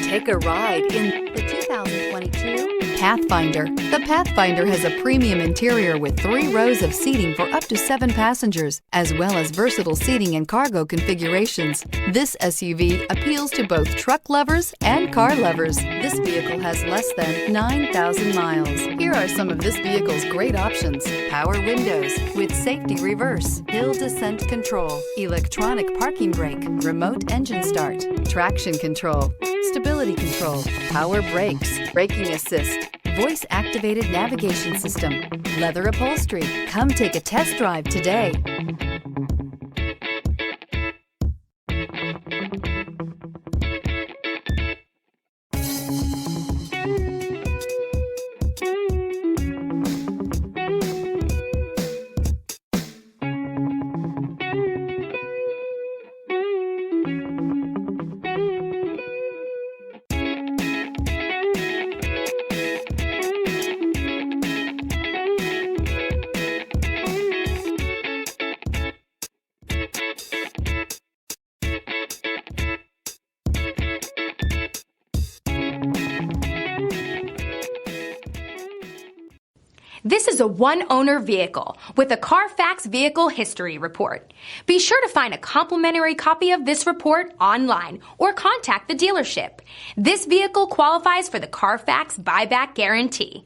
Take a ride in the 2022 Pathfinder. The Pathfinder has a premium interior with 3 rows of seating for up to 7 passengers, as well as versatile seating and cargo configurations. This SUV appeals to both truck lovers and car lovers. This vehicle has less than 9,000 miles. Here are some of this vehicle's great options: power windows with safety reverse, hill descent control, electronic parking brake, remote engine start, traction control, stability control, power brakes, braking assist, voice-activated navigation system, leather upholstery. Come take a test drive today. This is a one-owner vehicle with a Carfax Vehicle History Report. Be sure to find a complimentary copy of this report online or contact the dealership. This vehicle qualifies for the Carfax Buyback Guarantee.